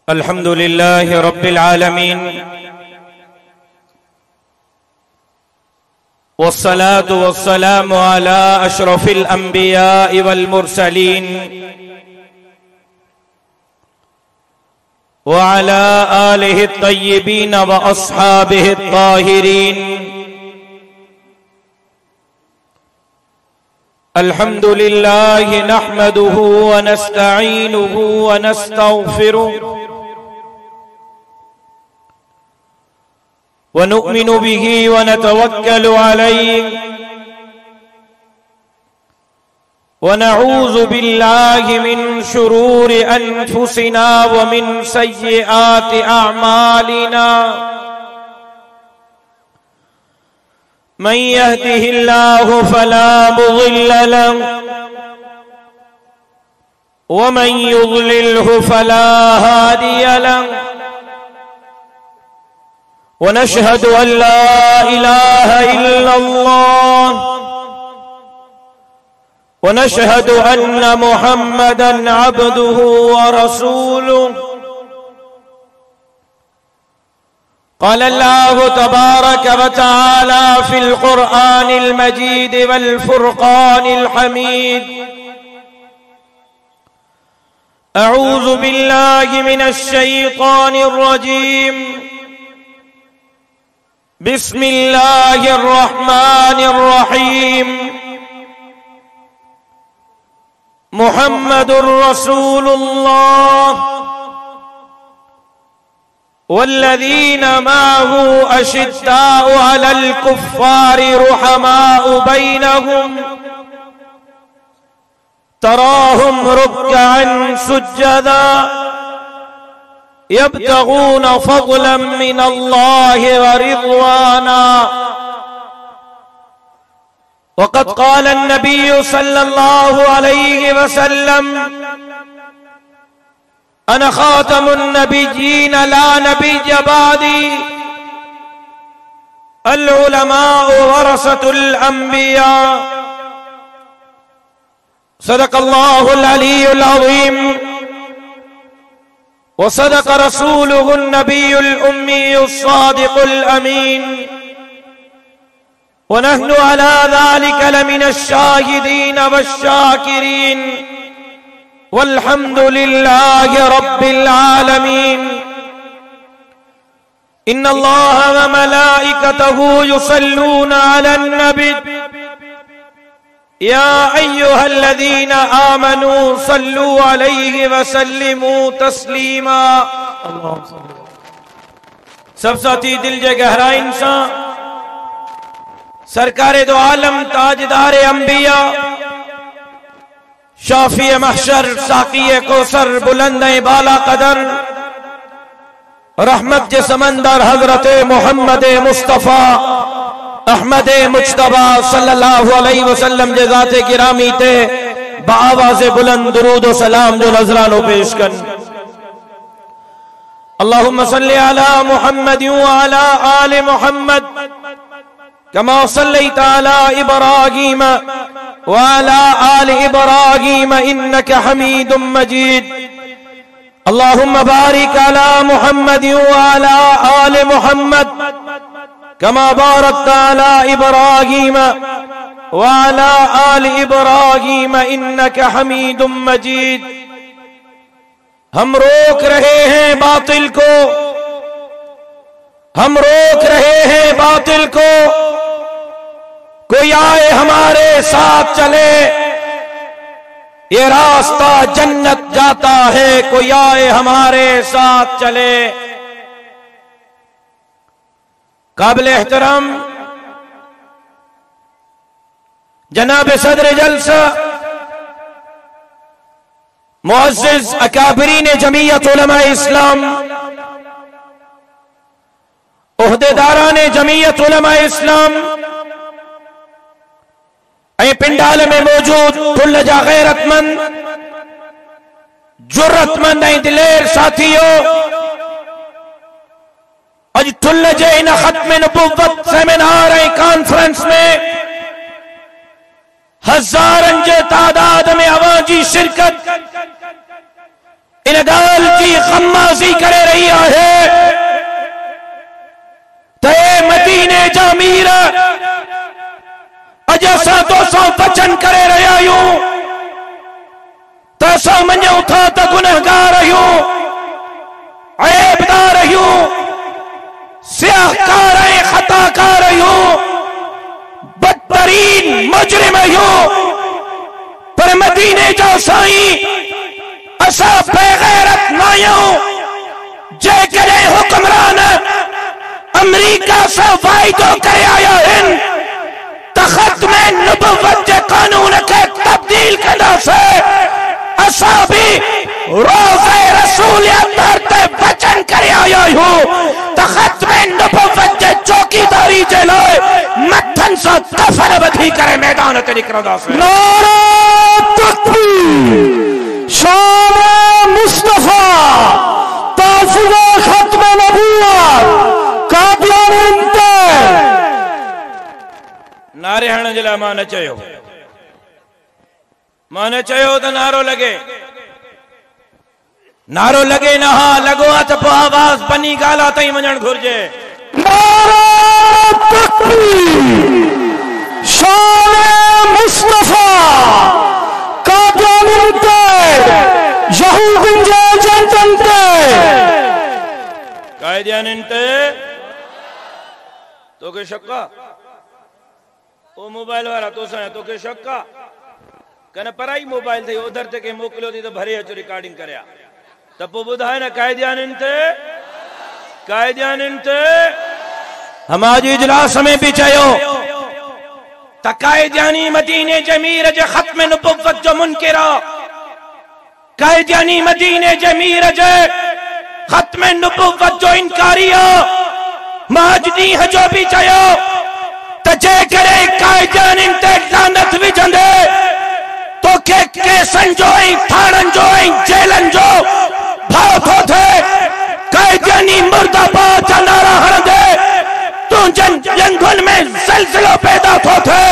अल्हम्दुलिल्लाहि रब्बिल आलमीन वस्सलातु वस्सलामु अला अशरफिल अंबियाइ वल मुरसलीन व अला आलिहि तय्यिबीन व अस्हाबिहि ताहिरीन। अल्हम्दुलिल्लाहि नहमदुहु व नस्तईनुहु व नस्तगफिरुहु व नुअ्मिनु बिही व नतवक्कलु अलैहि व नऊज़ु बिल्लाहि मिन शुरूरि अनफुसिना व मिन सय्यिआति अअमालिना। मन यहदिहिल्लाहु फला मुज़िल्ल लहु व मन युज़लिल्हु फला हादिय लहु। व नशहदु अल्ला इलाहा इल्लल्लाह व नशहदु अन्न मुहम्मदन अब्दुहु व रसूलुहु। क़ाल अल्लाहु तबारक व तआला फ़िल क़ुरआनिल मजीद वल फ़ुरक़ानिल हमीद। अऊज़ु बिल्लाहि मिनश शैतानिर रजीम। बिस्मिल्लाहिर रहमानिर रहीम। मुहम्मदुर रसूलुल्लाह वल्लज़ीना माअहु अशिद्दाउ अलल कुफ़्फ़ारि रुहमाउ बैनहुम तराहुम रुक्कअन सुज्जदा यब्तगून फ़ज़लन मिनल्लाहि व रिज़वाना। वक़द क़ाल अन्नबिय्यु सल्लल्लाहु अलैहि वसल्लम अना ख़ातमुन नबिय्यीन ला नबिय्य बादी अल उलमाउ वरसतुल अंबिया। सदक़ल्लाहुल अलीयुल अज़ीम व सदक़ रसूलुहुन नबियुल उम्मियुस सादिक़ुल अमीन व नहनु अला ज़ालिका लमिनश शाहिदीन वश्शाकिरीन वल्हम्दुलिल्लाहि रब्बिल आलमीन। इन्नल्लाह व मलाइकतहु युसल्लूना अलन नबी या अय्युहल्लज़ीना आमनू सल्लू अलैहि व सल्लिमू तस्लीमा। सब साथी दिल जे गहराइन सा सरकारे दो आलम ताजदार अंबिया शाफी महशर साक़ी कौसर बुलंद बाला कदर रहमत के समंदर हजरत मोहम्मद मुस्तफ़ा अहमद मुज्तबा सल्लल्लाहु अलैहि वसल्लम जे ज़ाते गिरामी ते बाआवाज़े बुलंद दुरूद व सलाम जो नजरानो पेश कर। अल्लाहुम्मा सल्लि अला मुहम्मद व अला आलि मुहम्मद कमा सल्लैता अला इब्राहीम व अला आलि इब्राहीम इन्नका हमीदुम मजीद। अल्लाहुम्मा बारिक अला मुहम्मद व अला आलि मुहम्मद कमा बारकता अला इब्राहीम व अला आलि इब्राहीम इन्नका हमीदुम मजीद। हम रोक रहे हैं बातिल को, हम रोक रहे हैं बातिल को। कोई आए हमारे साथ चले, ये रास्ता जन्नत जाता है। कोई आए हमारे साथ चले। काबिल एहतराम जनाब सदर जलसा मुअज़्ज़िज़ अकाबिरीन जमीयत उलमा इस्लाम, ओहदेदारान जमीयत उलमा इस्लाम, पिंडाल में मौजूद तुल्ल जा गैरतमंद जुर्रतमंद दिलेर साथियों, अज तुल्ल जे इन खत्म नबुव्वत सेमिनार कॉन्फ्रेंस में हजारन जे तादाद में अवाजी शिरकत इन गाल की खम्मासी करे रही है ते मदीने जामीर अज असां तोसां वचन करे रहिया आहियूं त असां मञूं था त गुनहगार आहियूं, ऐबदार आहियूं, सियाहकार ऐं खताकार आहियूं, बदतरीन मुजरिम आहियूं, पर मदीने जा साईं असां बेगैरत न आहियूं। जेकॾहिं हुक्मरान अमरीका सां वाइदो करे आया आहिनि त ख़त्म नबुव्वत जे कानून खे तब्दील कंदासीं, असां बि रोज़े रसूलियत ते वचन करे आया आहियूं त ख़त्म नबुव्वत जे चौकीदारी जे लाइ मथनि सां कफन वधी करे मैदान ते निकिरंदासीं। नारा तकबीर, शान मुस्तफा, ताफ़ुज़ ख़त्म नबुव्वत, कादियानिन ते नारे हणण जे लाइ मां न चयो, मां न चयो त नारो लगे, नारो लगे न, हा लॻो आहे त पोइ आवाज़ बनी गाला ताईं वञणु घुर्जे। नारा तकबीर, शान मुस्तफा, कादियानिन ते, यहूदिन जे एजेंटन ते, कादियानिन ते तोखे शक आहे? ओ मोबाइल वारा तोसां तोखे शक आहे? कन पराई मोबाइल थी उधर ते के मोकिलियो थी त भरे अचो रिकॉर्डिंग करिया त पोइ ॿुधाए न कायदियानिन ते, कायदियानिन ते। हम आज इजलास में भी चयो त कायदियानी मदीने जमीर जे ख़त्म नबुव्वत जो मुनकिर आहे, कायदियानी मदीने जमीर जे ख़त्म नबुव्वत जो इनकारी आहे। मां अॼु ॾींहं जो बि चयो त जेकॾहिं कायदियानिन ते लानत विझंदे तोखे केसनि जो ऐं थाणनि जो ऐं जेलनि जो भाव थो थिए, कायदियानी मुर्दाबाद जा नारा हणंदे तुंहिंजनि ॼंघुनि में ज़िलज़िलो पैदा थो थिए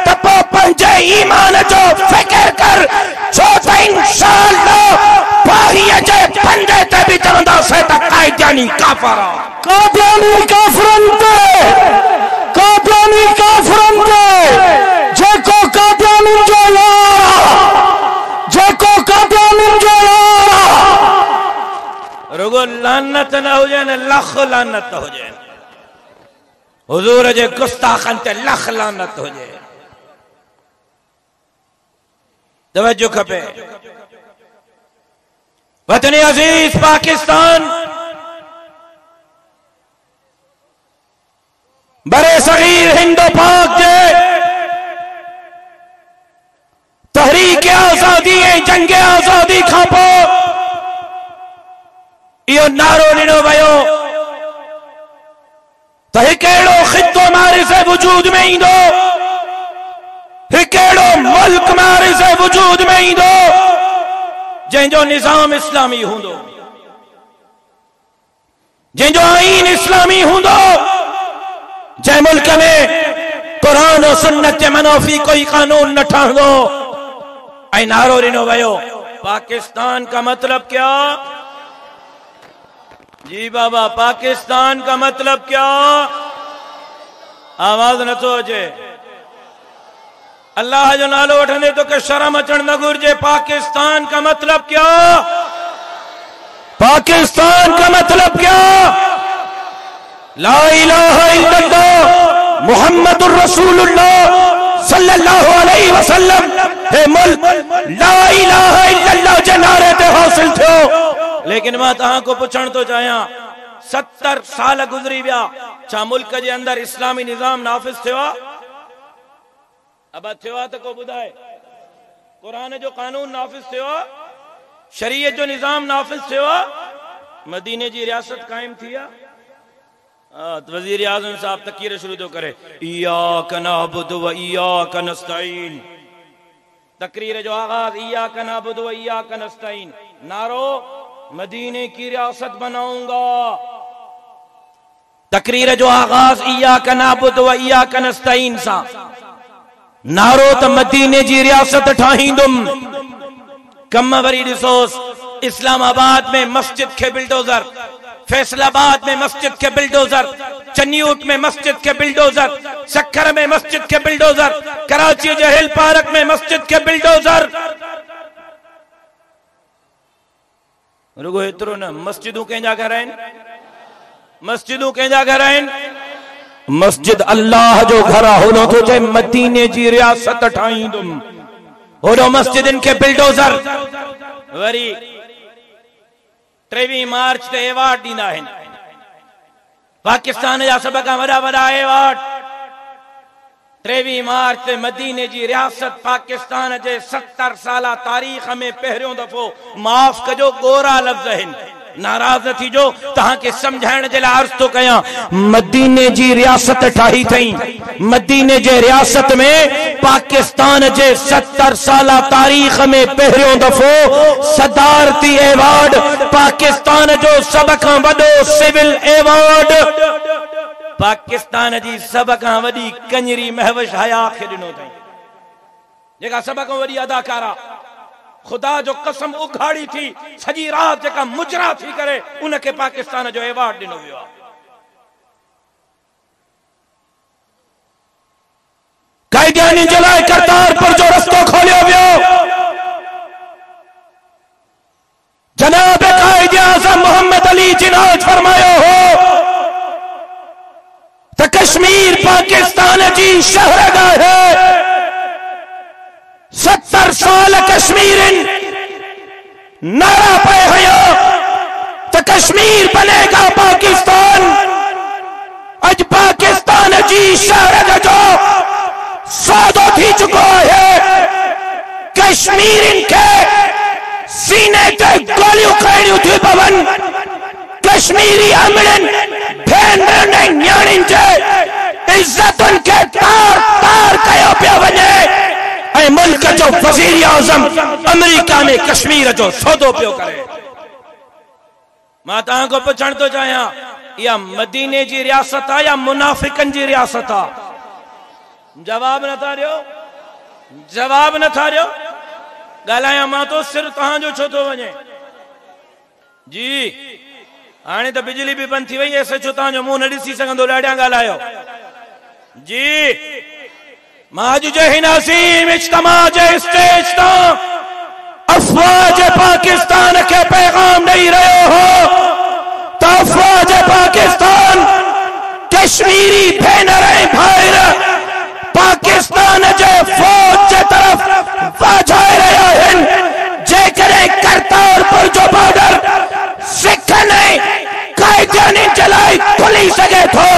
त पोइ पंहिंजे ईमान जो फ़िक्र कर, छो त इंशाअल्लाह बाहीअ जे फंदे ते बि चवंदासीं त कायदियानी काफ़िर आहे। कादियानी काफ़िरन ते, कादियानी काफ़िरन ते, जेको कादियानिन जो यार, जेको कादियानिन जो यार, रुगो लानत न हुजे न लख लानत हुजे, हुजूर जे गुस्ताखन ते लख लानत हुजे। तवज्जो खपे। वतन अजीज पाकिस्तान बरे सगीर हिंदो पाक जे तहरीक आजादी ऐं जंग आजादी खां पोइ इहो नारो ॾिनो वियो त हिकु अहिड़ो ख़ितो मारिज़ वजूद में ईंदो, हिकु अहिड़ो मुल्क मारिज़ वजूद में ईंदो जंहिंजो निज़ाम इस्लामी हूंदो, जंहिंजो आईन इस्लामी हूंदो, जंहिं मुल्क में कुरान और सुन्नत जे मनोफी कोई कानून न ठहंदो। ऐं नारो ॾिनो वियो पाकिस्तान का मतलब क्या? जी बाबा, पाकिस्तान का मतलब क्या? आवाज नथो अचे। अल्लाह जो नालो वठंदे तो के शर्म अचण न घुर्जे। पाकिस्तान का मतलब क्या? पाकिस्तान का मतलब क्या? ला इलाहा इल्लल्लाह मुहम्मदुर रसूलुल्लाह सल्लल्लाहु अलैहि वसल्लम हे मुल्क ला इलाहा इल्लल्लाह जे नारे ते हासिल थियो। लेकिन मां तहां को पुछण तो चाहियां, 70 साल गुजरी विया, छा मुल्क जे अंदर इस्लामी निजाम नाफिज थियो आहे? अब थियो आहे त को ॿुधाए? कुरान जो कानून नाफिज थियो आहे? शरीयत जो निजाम नाफिज थियो आहे? मदीने जी रियासत कायम थी आहे? वजीर आजम साहब तकीर शुरू तो करे, इय्याका नअबुदु व इय्याका नस्तईन। तकरीर जो आगाज इय्याका नअबुदु व इय्याका नस्तईन, नारो मदीने की रियासत बनाऊंगा। तकरीर जो आगाज इय्याका नअबुदु व इय्याका नस्तईन सा, नारो त मदीने जी रियासत ठाहींदुम। कम वरी ॾिसोस इस्लामाबाद में मस्जिद के बिल्डोजर, फैसलाबाद में मस्जिद के बिल्डोजर, चन्यूट में मस्जिद के बिल्डोजर, सक्खर में मस्जिद के बिल्डोजर, कराची जे हिल पार्क में मस्जिद के बिल्डोजर। रुगो एतिरो न, मस्जिदूं कंहिंजा घर आहिनि, मस्जिदूं कंहिंजा घर आहिनि। मस्जिद अल्लाह जो घर आहे, होनो थो चए मदीने जी रियासत ठाहींदुमि, होनो मस्जिदनि खे बिल्डोजर। वरी 23 मार्च ते एवार्ड ॾींदा आहिनि, पाकिस्तान जा सभ खां वॾा वॾा एवार्ड। 23 मार्च ते मदीने जी रियासत पाकिस्तान जे 70 साला तारीख़ में पहिरियों दफ़ो, माफ़ कजो गोरा लफ़्ज़ आहिनि, नाराज़ न थीजो, तव्हांखे समझाइण जे लाइ अर्ज़ थो कयां। मदीने जी रियासत ठाही अथई, मदीने जे रियासत में पाकिस्तान जे 70 साला तारीख़ में पहिरियों दफ़ो सदारती एवार्ड, पाकिस्तान जो सभ खां वॾो सिविल एवार्ड, पाकिस्तान जी सभ खां वॾी कंजरी महविश हया खे ॾिनो अथई, जेका सभ खां वॾी अदाकारा, खुदा जो कसम उघाड़ी थी सॼी रात जेका मुजरा थी करे उनखे पाकिस्तान जो एवार्ड ॾिनो वियो आहे। कायदियानी जे लाइ करतारपुर जो रस्तो खोलियो वियो। जनाब कायदे आज़म मोहम्मद अली जिन्ना फरमायो हो तो कश्मीर पाकिस्तान जी शहरगाह है। 70 साल कश्मीर नारा पे हयो तो कश्मीर बनेगा पाकिस्तान। अज पाकिस्तान जी शहरगाह जो सौदो थी चुका है। कश्मीर के सीने ते गोलियों खड़ियों थी पवन। कश्मीरी अमड़न भेनरन ऐं न्याणियुनि जे इज्जतुनि खे तार तार कयो पियो वञे ऐं मुल्क जो वज़ीर आज़म अमेरिका में कश्मीर जो सौदो पियो करे। मां तव्हां खां पुछण थो चाहियां, इहा मदीने जी रियासत आहे या मुनाफ़िकनि जी रियासत आहे? जवाब नथा ॾियो, जवाब नथा ॾियो। ॻाल्हायां मां तो सिर तव्हांजो छो थो वञे जी? हाणे त बिजली भी बंद थी वई, ऐसे छो तव्हांजो मुंहुं न ॾिसी सघंदो, ॾाढा ॻाल्हायो जी। मां अॼु जे हिन अज़ीम इज्तिमा जे स्टेज तां अफ़वाज पाकिस्तान खे पैगाम ॾेई रहियो हो त अफ़वाज पाकिस्तान कश्मीरी भेनर ऐं भाइर पाकिस्तान जे फौज जे तरफ़ वाझाए रहिया आहिनि। जेकॾहिं करतारपुर जो बॉर्डर सिखनि ऐं कायदियानी जे लाइ खुली सघे थो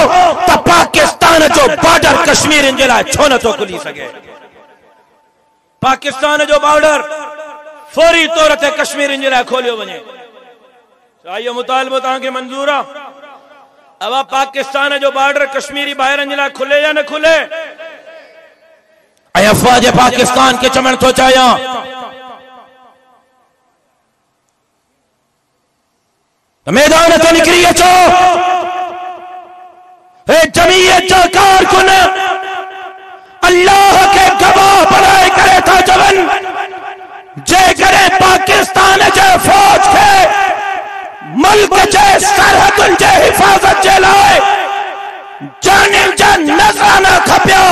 त पाकिस्तान जो बॉर्डर कश्मीर जे लाइ छो नथो खुली सघे? पाकिस्तान जो बॉर्डर फौरी तौर ते कश्मीर जे लाइ खोलियो वञे। छा इहो मुतालबो तव्हांखे मंज़ूर आहे? अब पाकिस्तान जो बॉर्डर कश्मीरी भाइरनि जे लाइ खुले या न खुले? ऐं अफ़वाज पाकिस्तान खे चवण थो चाहियां, मैदान ते निकिरी अचो। हे जमीयत जा कारकुन अल्लाह के गवाह बणाए करे था चवन, जेकॾहिं पाकिस्तान जे फौज खे मुल्क जे सरहदुनि जे हिफ़ाज़त जे लाइ जानियुनि जा नज़राना खपियो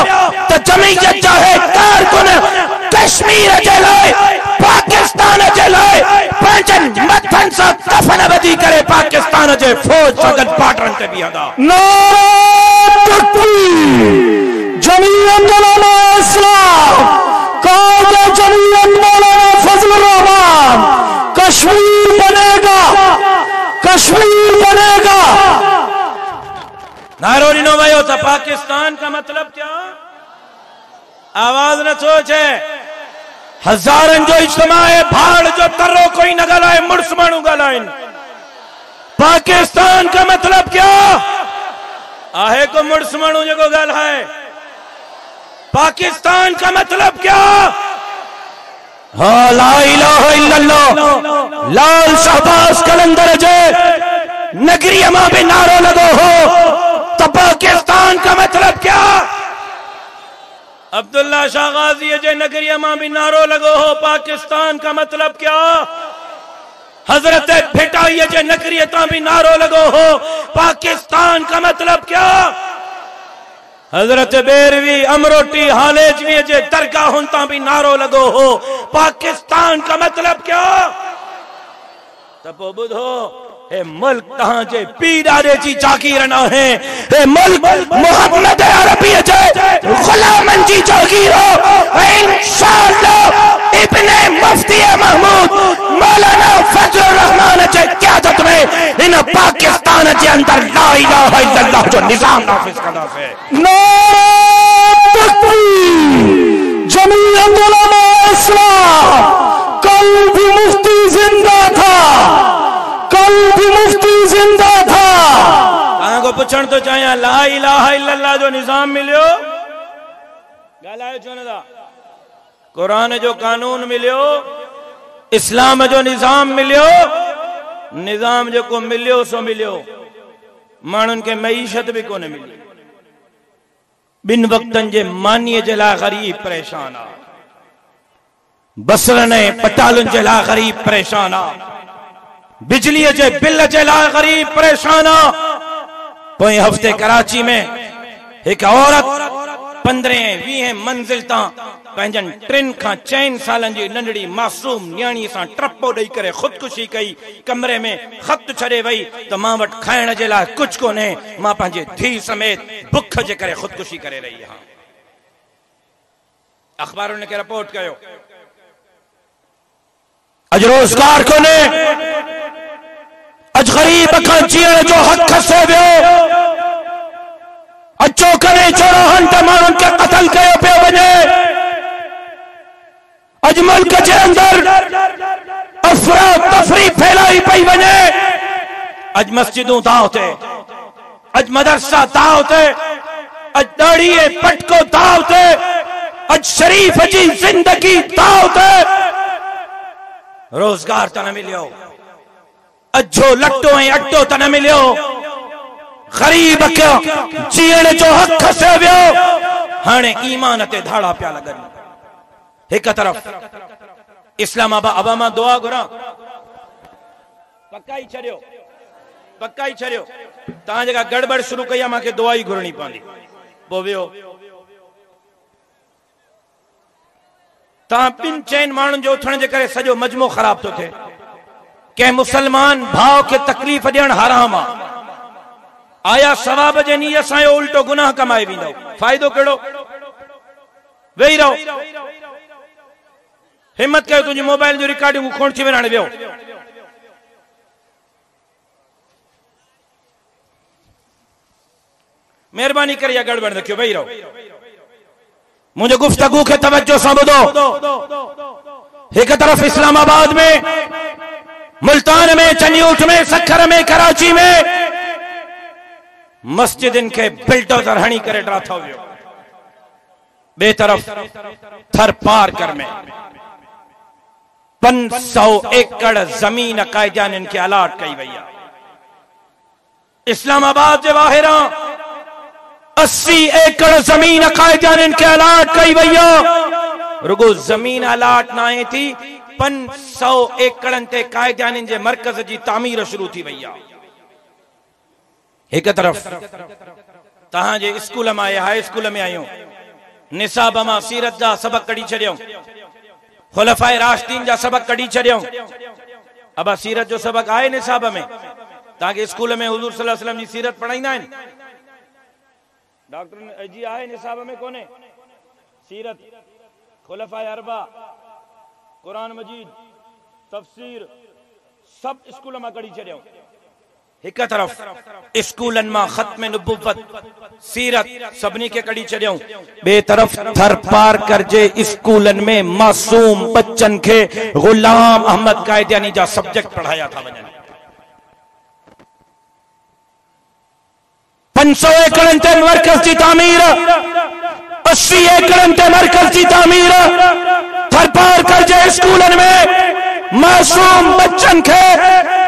त जमीयत जा हे कारकुन कश्मीर जे लाइ, पाकिस्तान जे लाइ पंहिंजनि मथनि सां कफन वधी करे पाकिस्तान जे फौज सां गॾु बॉर्डरनि ते बीहंदा। जमीयत उलमा इस्लाम कायदे जमीयत मौलाना फजलुर रहमान, कश्मीर बनेगा, कश्मीर बनेगा। नारो ॾिनो वियो त पाकिस्तान का मतलब क्या? आवाज न सोचे। हज़ारनि जो इज्तिमा है, भाड़ जो तर्रो कोई न ॻाल्हाए, मुड़स माण्हू ॻाल्हाइनि। पाकिस्तान का मतलब क्या आहे? को मुड़स माण्हू जेको ॻाल्हाए। पाकिस्तान का मतलब क्या? हाँ, ला इलाहा इल्लल्लाह। लाल शहबाज कलंदर जे नगरीअ मां भी नारो लॻो हो तो पाकिस्तान का मतलब क्या? अब्दुल्ला शाह गाज़ी जे नगरीअ मां भी नारो लॻो हो, पाकिस्तान का मतलब क्या? हजरत भिटाई जे नकरी ता भी नारो लगो हो पाकिस्तान का मतलब क्या। हजरत बेरवी अमरोटी हालेजवी जे दरगाह हुन भी नारो लगो हो पाकिस्तान का मतलब क्या। तब बुधो ए मुल्क तहां जे पीरारे जी जागीर न है, ए मुल्क मोहम्मद अरबी जे गुलामन जी जागीर हो। इंशाअल्लाह इब्ने मुफ्ती महमूद मौलाना फजलुर रहमान जे क़यादत में इन पाकिस्तान जे अंदर ला इलाहा इल्लल्लाह जो निजाम नाफिज करना है। नारे तकबीर। जमीयत उलमा इस्लाम कल भी मुफ्ती जिंदा था, कल भी मुफ्ती जिंदा था। को पुछण तो चाहिए ला इलाहा इल्लल्लाह जो निजाम मिलियो गालायो छो न था। कुरान जो कानून मिलियो, इस्लाम जो निजाम मिलियो, निजाम जो को मिलियो सो मिलियो, मानुन के मईशत भी को न मिली। बिन वक्तन जे मानीअ जे लाइ गरीब परेशान आ, बसरन पटालन जे लाइ गरीब परेशान आ, बिजली जे बिल जे लाइ गरीब परेशान आ। पोएं हफ्ते कराची में एक औरत 15-20 मंजिल ता पंहिंजन 3 खां 4 जी नंढड़ी मासूम न्याणी सां ट्रपो ॾेई करे ख़ुदकुशी कई। कमरे में ख़त छॾे वई त मां वटि खाइण जे लाइ कुझु कोन्हे, मां पंहिंजे धी समेत बुख जे करे ख़ुदकुशी करे रही आहियां। अख़बारुनि खे रिपोर्ट कयो अज रोज़गार कोन्हे, अज गरीब खां जीअण जो हक़ खसे वियो, अचो करे चोरहनि त माण्हुनि खे क़त्ल कयो पियो वञे। अज मुल्क जे अंदर अफरा तफरी फैलाई पई वञे। अज मस्जिदूं दाव ते, अज मदरसा दाव ते, अज दाढ़ी पटको दाव ते, अज शरीफ जी जिंदगी दाव ते। रोजगार त न मिलियो, अजो लट्टो ऐं अटो त न मिलियो, गरीब खे जीअण जो हक़ खसे वियो। हाणे ईमान ते धाड़ा पिया लॻनि। एक तरफ इस्लामाबाद अब मां दुआ घुरा पक्का ही छड़ियो तहां जेका गड़बड़ शुरू कई मांखे दुआ ही घुरणी पवंदी। पोइ वियो तहां 5-6 माण्हुनि जो उथण जे करे सॼो मजमो ख़राब थो थिए। कंहिं मुसलमान भाव खे तकलीफ़ ॾियण हराम आहे। आया सवाब जे नीयत सां उल्टो गुनाह कमाए वेंदो, फ़ाइदो कहिड़ो। वेही रहो, हिम्मत कयो तुंहिंजी मोबाइल जो रिकॉर्डिंग खोड़ थी वञे। वियो मेहरबानी करे या गड़बड़ रखियो। वेही रहो, मुझे गुफ्तगू के तवज्जो सां ॿुधो। एक तरफ इस्लामाबाद में, मुल्तान में, चनियूट में, सखर में, कराची में मस्जिदन के बिल्डोजर हणी करे ड्राथो वियो। बे तरफ थर पार कर में 500 एकड़ जमीन कायदान के अलाट कई वई आहे। इस्लामाबाद के ॿाहिरां 80 एकड़ जमीन कायदान के अलाट कई वई आहे। रुगो जमीन अलाट ना थी, 500 एकड़न ते कायदान के मरकज की तामीर शुरू थी वई आहे। एक तरफ तहां जे स्कूल में आया, हाई स्कूल में आयो, निसाब मां सीरत जा सबक कढी छड़ियो, खुलफाए राशिदीन जा सबक कढी छड़ियो। अब सीरत जो सबक आए निसाब में? ताकि स्कूल में हुजूर सल्लल्लाहु अलैहि वसल्लम जी सीरत पढ़ाईंदा आहिनि? डॉक्टर जी आए निसाब में कोने? सीरत, खुलफाए अरबा, कुरान मजीद, तफसीर सब स्कूल में कढी छड़ियो। एक तरफ स्कूलन में खत्म नबुव्वत, सीरत सबनी के कड़ी छड़ियो। बे तरफ थर पार कर जे स्कूलन में मासूम बच्चन के गुलाम अहमद कायदानी जा सब्जेक्ट पढ़ाया था वञनि। 500 एकड़न ते मरकज की तामीर, 80 एकड़न ते मरकज की तामीर। थर पार कर जे स्कूलन में मासूम बच्चन के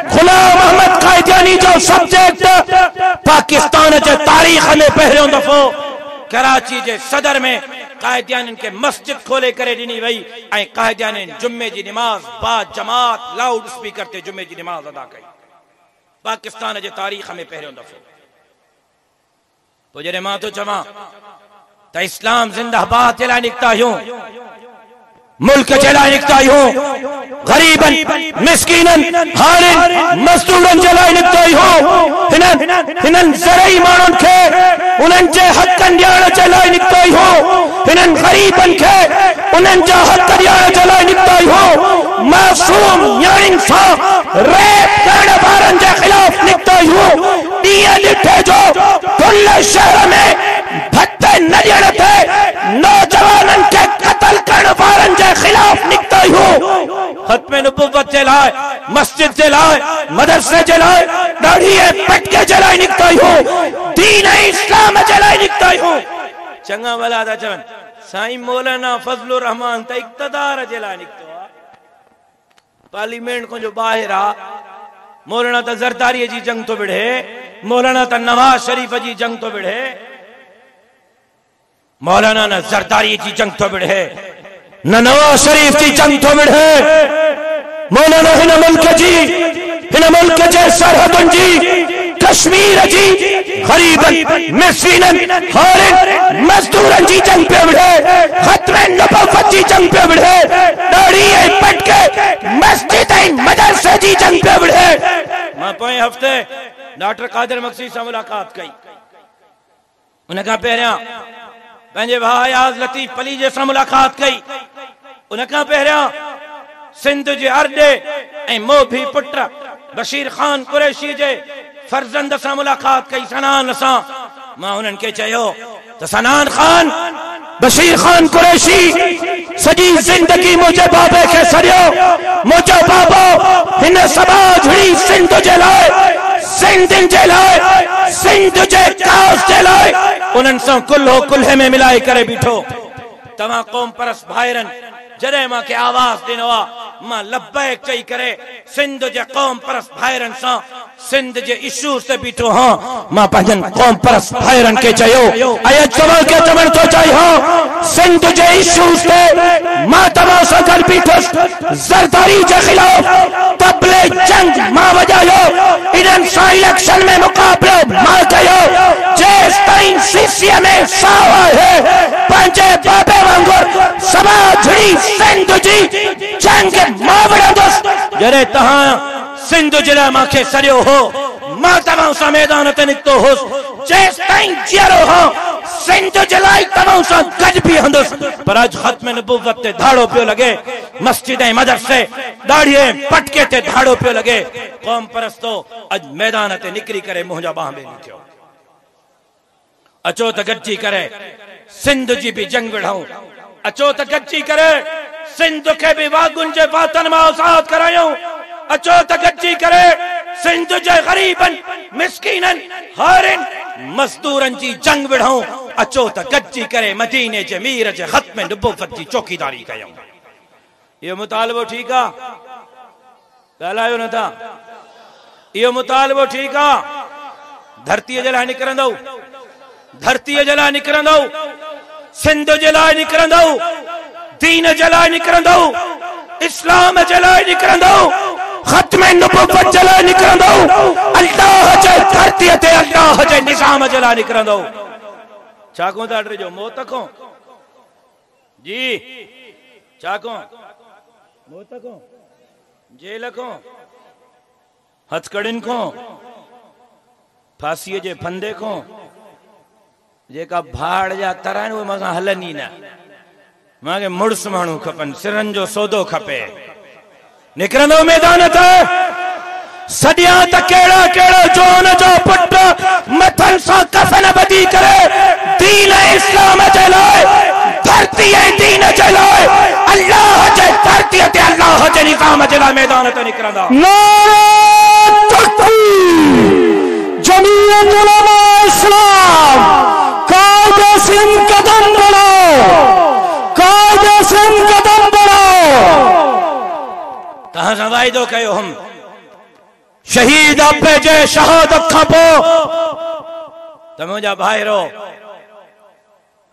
गुलाम अहमद कायदानी जो सब्जेक्ट पाकिस्तान के तारीख में पहिरियों दफो कराची जे सदर में कायदियान के मस्जिद खोले करे ॾिनी वई ऐं कायदियान जुम्मे जी नमाज बा जमात लाउड स्पीकर ते जुम्मे जी नमाज अदा कई। पाकिस्तान जे तारीख़ में पहिरियों दफ़ो। तो जॾहिं मां तो चवां त इस्लाम जिंदाबाद जे लाइ निकिता आहियूं, मुल्क जे लाइ निकिता आहियूं, गरीबन मिस्कीनन हारिन मज़दूरन जे लाइ निकिता आहियूं, हिनन ज़रई माण्हुनि खे उन्हनि जे हक़नि ॾियण जे लाइ निकिता आहियूं, हिनन गरीबन खे उन्हनि जा हक़ ॾियण जे लाइ निकिता आहियूं, मासूम न्याणियुनि सां रेप करण वारनि जे ख़िलाफ़ निकिता आहियूं, ॾींहं ॾिठे जो कुल शहर में भत्ते न ॾियण ते नौजवाननि खे क़त्ल करण वारनि जे ख़िलाफ़ निकिता आहियूं। ख़त्म नबुव्वत जे लाइ, मस्जिद जे लाइ, मदरसे जे लाइ, दाढ़ी पटके जे लाइ निकिता आहियूं, दीन इस्लाम जे लाइ निकिता आहियूं। चङा भला था चवनि साईं मौलाना फज़लुर रहमान त इक़्तिदार जे लाइ निकितो आहे, पार्लियामेंट खां जो ॿाहिरि आहे। मौलाना त ज़रदारीअ जी जंग तो विढ़े, मौलाना त नवाज शरीफ जी जंग तो विढ़े, मौलाना न ज़रदारी जी जंग तो विढ़े न नवाज शरीफ जी जंग तो विढ़े। मौलाना हिन मुल्क जे सरहदुनि जी, कश्मीर जी गरीबन मिस्कीनन हारिन मज़दूरन जी जंग पे विढ़े, ख़त्म नबुव्वत जी जंग पे विढ़े, दाढ़ी पटके मस्जिद मदरसे जी जंग पे विढ़े। मां पोएं हफ़्ते डॉक्टर कादिर मक्सी सां मुलाक़ात कई। उन खां पहिरियां पंहिंजे भाउ अयाज़ लतीफ़ पली जे सां मुलाक़ात कई। उन खां पहिरियां सिंध जे अरडे ऐं मोभी पुट बशीर खान कुरैशी जे फर्ज़ंद सां मुलाक़ात कई, सनान सां। मां उन्हनि खे चयो त सनान खान, बशीर खान कुरैशी सॼी ज़िंदगी मुंहिंजे बाबे खे सड़ियो, मुंहिंजो बाबो हिन समाजड़ी सिंध जे लाइ, सिंधियुनि जे लाइ, सिंध जे कास जे लाइ उन्हनि सां कुल्हो कुल्हे में मिलाए करे बीठो। तव्हां क़ौम परस्त भाइरनि जॾहिं मूंखे आवाज़ ॾिनो आहे, मां लब्बैक चई करे सिंध जे क़ौम परस्त भाइरनि सां सिंध जे इशूज़ ते बीठो। हाँ, मां पंहिंजनि क़ौम परस्त भाइरनि खे चयो अॼु तव्हां खे चवण थो चाहियां, सिंध जे इशूज़ ते मां तव्हां सां गॾु बीठुसि। ज़रदारी जे ख़िलाफ़ तबले जंग मां वॼायो, इन्हनि सां इलेक्शन में मुक़ाबिलो मां कयो। जेसिताईं सीसीअ में साह आहे, पंहिंजे बाबे वांगुरु समाजड़ी सिंध जी जंग मां विढ़ंदुसि। जॾहिं तव्हां सिंध जे लाइ मूंखे सड़ियो हो, मां तव्हां सां मैदान ते निकितो हुउसि। जेसिताईं जीअरो हो, सिंध जे लाइ तव्हां सां गॾु बीहंदुसि। पर अॼु ख़त्म नबुव्वत ते धाड़ो पियो लॻे, मस्जिद ऐं मदरसे दाढ़ी पटके ते धाड़ो पियो लॻे। क़ौम परस्तो अॼु मैदान ते निकिरी करे मुंहिंजा बाह में थियो। अचो त गॾिजी करे सिंध जी बि जंग विढ़ूं, अचो त गॾिजी करे सिंध खे बि वागुनि जे वातन मां आज़ाद करायूं, अचो त गॾिजी करे सिंध जे गरीबन मिस्कीनन हारिन मज़दूरन जी जंग विढ़ूं, अचो त गॾिजी करे मदीने जे मीर जे ख़त्म नबुव्वत जी चौकीदारी कयूं। इहो मुतालबो ठीकु आहे? ॻाल्हायो नथा? इहो मुतालबो ठीकु आहे? धरतीअ जे लाइ निकिरंदो, धरतीअ जे लाइ निकिरंदो, सिंध जे लाइ निकिरंदो, दीन जे लाइ निकिरंदो, इस्लाम जे लाइ निकिरंदो, ख़त्म नबुव्वत जे लाइ निकिरंदो, अल्लाह जे धरतीअ ते अल्लाह जे निज़ाम जे लाइ निकिरंदो। छा को था डरिजो? मौत को? जी छा को? मौत को? जेल को? हथकड़ियुनि को? फांसीअ जे फंदे को? जेका भाड़ जा तर आहिनि उहे मूंखां हलनि ई न। मूंखे मुड़ुस माण्हू खपनि, सिरनि जो सौदो खपे। निकिरंदो मैदान ते, सॼा त कहिड़ा कहिड़ा जोन जो पुट मथनि सां कफ़न ॿधी करे दीन इस्लाम जे लाइ, धरती ऐं दीन जे लाइ, अल्लाह जे धरतीअ ते अल्लाह जे निज़ाम जे लाइ मैदान ते निकिरंदा। जमीयत उलमा इस्लाम कायदे से कदम बढ़ाओ, कायदे से कदम बढ़ाओ। तहां सां वाइदो कयो हम शहीद अबे जे शहादत खां पोइ त मुंहिंजा भाइरो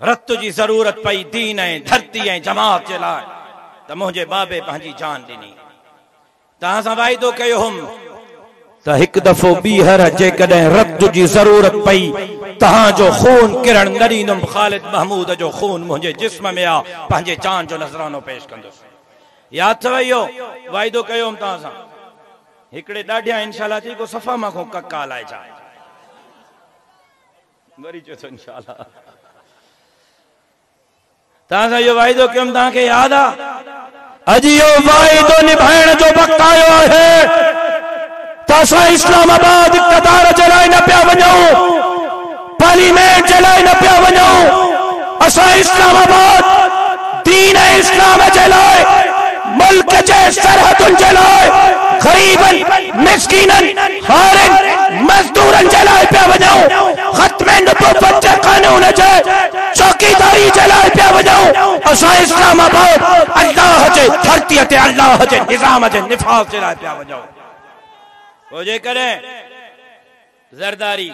रत जी जरूरत पई दीन ऐं धरती ऐं जमात जे लाइ त मुंहिंजे बाबे पंहिंजी जान ॾिनी। तव्हां सां वाइदो कयो हुउमि त हिकु दफ़ो ॿीहर जेकॾहिं रत जी जरूरत पई तव्हांजो खून किरण न ॾींदुमि। ख़ालिद महमूद जो खून मुंहिंजे जिस्म में आहे, पंहिंजे जान जो नज़रानो पेश कंदुसि। यादि अथव इहो वाइदो कयो हुउमि तव्हां सां। हिकिड़े ॾाढिया इंशाल्लाह जी को सफ़ा मां को कका लाइ जा वरी चयो त इंशाल्लाह तव्हां सां इहो वाइदो कयुमि। तव्हांखे यादि आहे अॼु इहो वाइदो निभाइण जो वक़्तु आयो आहे त असां इस्लामाबाद इक़्तिदार जे लाइ न पिया वञूं, पार्लियामेंट जे लाइ न पिया वञूं। असां इस्लामाबाद दीन ऐं इस्लाम जे लाइ, मुल्क जे सरहदुनि जे लाइ, गरीबन मिस्कीनन हारिन मजदूरन जे लाइ पिया वञूं। ख़त्मे नबुव्वत जे क़ानून जे चौकीदारी जे लाइ पिया वञूं। असां इस्लामाबाद अल्लाह जे धरतीअ ते अल्लाह जे निज़ाम जे निफ़ाज़ जे लाइ पिया वञूं। पोइ जेकॾहिं ज़रदारी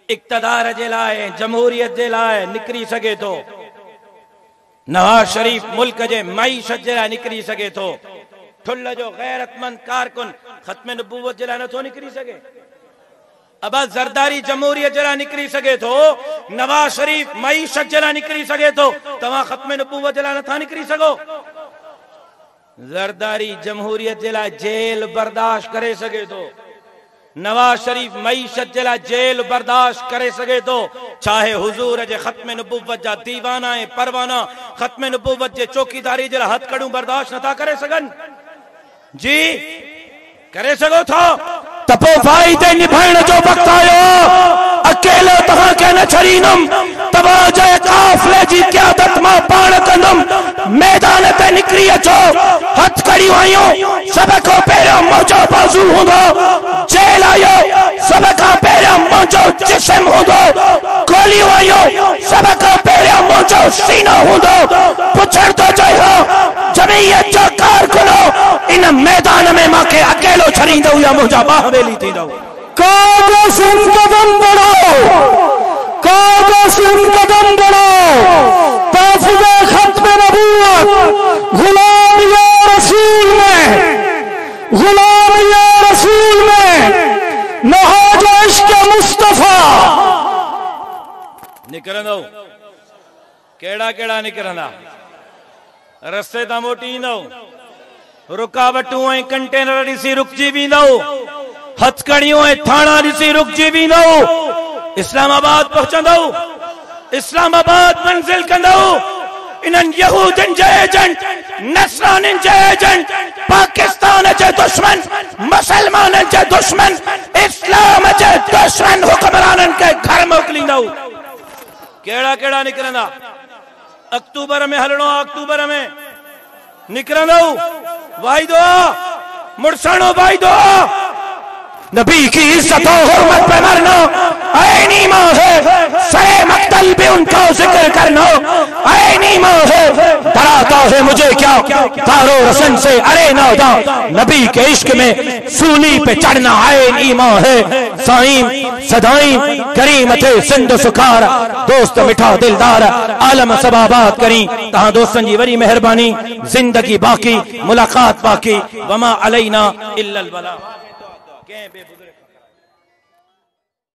इक़्तिदार जे लाइ, जमहूरियत जे लाइ निकिरी सघे थो, नवाज शरीफ मुल्क जे मईशत जे लाइ निकिरी सघे थो, ठुल्ल जो गैरतमंद कारकुन ख़त्मे नबुव्वत जे लाइ नथो निकिरी सघे? अब्बास ज़रदारी जमहूरियत जे लाइ निकिरी सघे थो, नवाज शरीफ मईशत जे लाइ निकिरी सघे थो, तव्हां ख़त्मे नबुव्वत जे लाइ नथा निकिरी सघो? ज़रदारी जमहूरियत जे लाइ जेल बर्दाश्त करे सघे थो, नवाज शरीफ मईशत जे लाइ जेल बर्दाश्त करे सघे थो, चाहे हुजूर जे ख़त्मे नबुव्वत जा दीवाना ऐं परवाना ख़त्मे नबुव्वत जे चौकीदारी जे लाइ हथकड़ियूं बर्दाश्त नथा करे सघनि? जी करे सघो था त पोइ वाइदे निभाइण जो वक़्तु आयो। अकेलो तव्हांखे न छॾींदुमि, तव्हांजे काफ़िले जी क़यादत मां पाण कंदुमि। मैदान ते निकिरी अचो, हथकड़ियूं आयूं, सभ खां पहिरियों मुंहिंजो बाज़ू हूंदो, जेल आयो सभ खां पहिरियों मुंहिंजो जिस्म हूंदो, गोलियूं आयूं सभ खां पहिरियों मुंहिंजो सीनो हूंदो। पुछण थो चाहियो जमीयत जो कारकुनो इन मैदान में मूंखे अकेलो छॾींदो या मुंहिंजा ॿाह वेली थींदो? कागज़ कदम बढ़ाओ, कागज़ कदम बढ़ाओ, ताफ़िज़े ख़त्मे नबुव्वत, गुलाम या रसूल में, गुलाम या रसूल में, नहाज इश्क़ मुस्तफ़ा। निकिरंदो केड़ा केड़ा निकिरंदा? रस्ते तां मोटी ईंदो, रुकावटूं ऐं कंटेनर ॾिसी रुकजी वेंदो, हथकड़ियूं ऐं थाणा ॾिसी रुकजी वेंदो, इस्लामाबाद पहुचंदो, इस्लामाबाद मंज़िल कंदो। इन्हनि यहूदनि जे एजेंट, नसरानियुनि जे एजेंट, पाकिस्तान जे दुश्मन, मुसलमाननि जे दुश्मन, इस्लाम जे दुश्मन हुक्मराननि खे घर मोकिलींदो। केड़ा केड़ा निकिरंदा? अक्टूबर में हलणो आहे, अक्टूबर में निकिरंदो। वाइदो मुड़साणो वाइदो, नबी की इज्जत और हुर्मत पे मरना, ऐन ईमान है, सरे मक्तल भी उनका जिक्र करना, ऐन ईमान है, डराता है मुझे क्या दारो रसन से, अरे नादा नबी के इश्क में सूली पे चढ़ना, ऐन ईमान है। साईं सदाई करीम थे सिंध सुखार, दोस्त मिठा दिलदार, आलम सबाबात करी। तहां दोस्तन जी वरी मेहरबानी, जिंदगी बाकी, मुलाकात बाकी, वमा अलैना इल्लल बला।